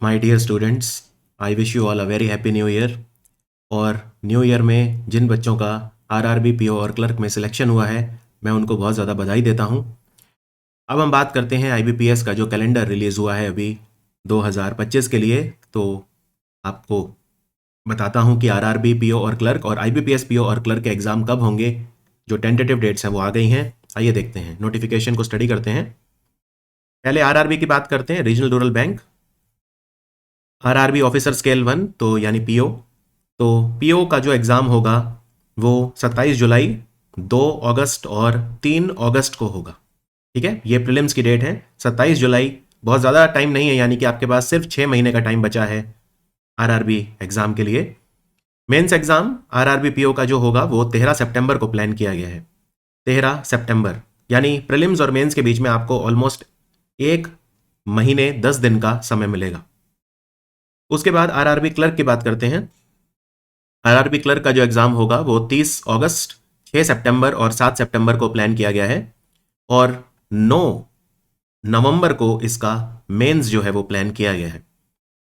My dear students, I wish you all a very happy new year. और new year में जिन बच्चों का आरआरबी, पीओ और क्लर्क में सिलेक्शन हुआ है, मैं उनको बहुत ज़्यादा बधाई देता हूँ। अब हम बात करते हैं आईबीपीएस का जो कैलेंडर रिलीज़ हुआ है अभी 2025 के लिए। तो आपको बताता हूँ कि आरआरबी, पीओ और क्लर्क और आईबीपीएस पीओ और क्लर्क के एग्ज़ाम कब होंगे। जो टेंटेटिव डेट्स हैं वो आ गई हैं। आइए देखते हैं, नोटिफिकेशन को स्टडी करते हैं। पहले आरआरबी की बात करते हैं, regional rural bank. RRB officer scale 1 तो यानी पीओ। तो पीओ का जो एग्ज़ाम होगा वो 27 जुलाई, 2 अगस्त और 3 अगस्त को होगा। ठीक है, ये प्रीलिम्स की डेट है 27 जुलाई। बहुत ज़्यादा टाइम नहीं है, यानी कि आपके पास सिर्फ 6 महीने का टाइम बचा है आरआरबी एग्ज़ाम के लिए। मेंस एग्ज़ाम आरआरबी पीओ का जो होगा वो 13 सितंबर को प्लान किया गया है। 13 सितंबर, यानी प्रीलिम्स और मेंस के बीच में आपको ऑलमोस्ट 1 महीने 10 दिन का समय मिलेगा। उसके बाद आरआरबी क्लर्क की बात करते हैं। आरआरबी क्लर्क का जो एग्ज़ाम होगा वो 30 अगस्त, 6 सितंबर और 7 सितंबर को प्लान किया गया है। और 9 नवंबर को इसका मेंस जो है वो प्लान किया गया है।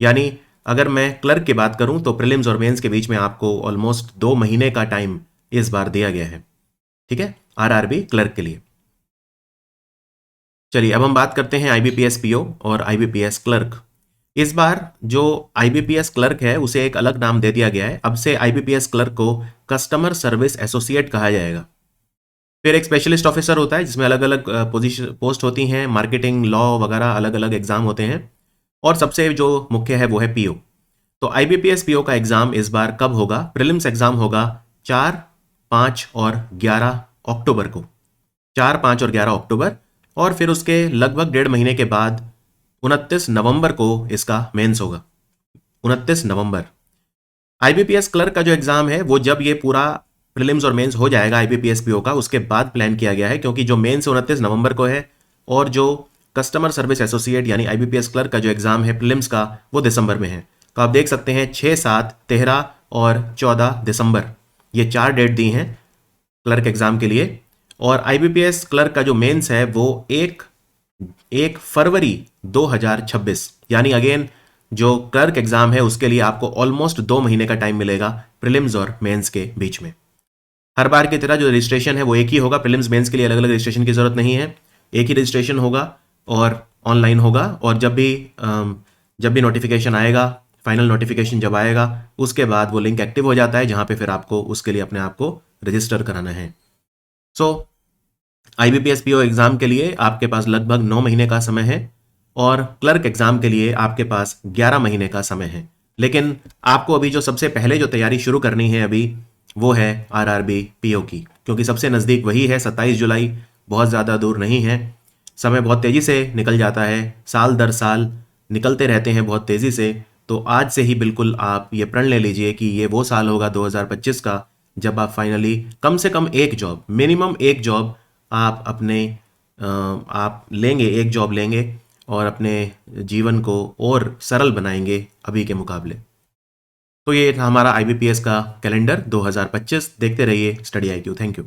यानी अगर मैं क्लर्क की बात करूं तो प्रीलिम्स और मेंस के बीच में आपको ऑलमोस्ट 2 महीने का टाइम इस बार दिया गया है। ठीक है, आरआरबी क्लर्क के लिए। चलिए अब हम बात करते हैं आईबीपीएस पीओ और आईबीपीएस क्लर्क। इस बार जो आईबीपीएस क्लर्क है उसे एक अलग नाम दे दिया गया है। अब से आईबीपीएस क्लर्क को कस्टमर सर्विस एसोसिएट कहा जाएगा। फिर एक स्पेशलिस्ट ऑफिसर होता है जिसमें अलग अलग पोजीशन पोस्ट होती हैं, मार्केटिंग, लॉ वगैरह अलग अलग एग्जाम होते हैं। और सबसे जो मुख्य है वो है पीओ। तो आईबीपीएस पीओ का एग्जाम इस बार कब होगा? प्रीलिम्स एग्जाम होगा 4, 5 और 11 अक्टूबर को। 4, 5 और 11 अक्टूबर। और फिर उसके लगभग 1.5 महीने के बाद 29 नवंबर को इसका मेंस होगा। 29 नवंबर। आईबीपीएस क्लर्क का जो एग्जाम है वो जब ये पूरा प्रीलिम्स और मेंस हो जाएगा आईबीपीएस पीओ का, उसके बाद प्लान किया गया है, क्योंकि जो मेंस 29 नवंबर को है और जो कस्टमर सर्विस एसोसिएट यानी आईबीपीएस क्लर्क का जो एग्जाम है प्रीलिम्स का वो दिसंबर में है। तो आप देख सकते हैं 6, 7, 13 और 14 दिसंबर, ये 4 डेट दी हैं क्लर्क एग्जाम के लिए। और आईबीपीएस क्लर्क का जो मेंस है वो 1 फरवरी 2026, यानी अगेन जो क्लर्क एग्जाम है उसके लिए आपको ऑलमोस्ट 2 महीने का टाइम मिलेगा प्रीलिम्स और मेंस के बीच में। हर बार की तरह जो रजिस्ट्रेशन है वो एक ही होगा। प्रीलिम्स मेंस के लिए अलग अलग रजिस्ट्रेशन की जरूरत नहीं है, एक ही रजिस्ट्रेशन होगा और ऑनलाइन होगा। और जब भी नोटिफिकेशन आएगा, फाइनल नोटिफिकेशन जब आएगा उसके बाद वो लिंक एक्टिव हो जाता है जहां पे फिर आपको उसके लिए अपने आप को रजिस्टर कराना है। सो आईबीपीएस पीओ एग्जाम के लिए आपके पास लगभग 9 महीने का समय है और क्लर्क एग्जाम के लिए आपके पास 11 महीने का समय है। लेकिन आपको अभी जो सबसे पहले जो तैयारी शुरू करनी है अभी वो है आरआरबी पीओ की, क्योंकि सबसे नज़दीक वही है। 27 जुलाई बहुत ज़्यादा दूर नहीं है। समय बहुत तेज़ी से निकल जाता है, साल दर साल निकलते रहते हैं बहुत तेज़ी से। तो आज से ही बिल्कुल आप ये प्रण ले लीजिए कि ये वो साल होगा 2025 का जब आप फाइनली कम से कम एक जॉब, मिनिमम एक जॉब आप अपने आप लेंगे, एक जॉब लेंगे और अपने जीवन को और सरल बनाएंगे अभी के मुकाबले। तो ये था हमारा आईबीपीएस का कैलेंडर 2025। देखते रहिए स्टडी IQ। Thank you.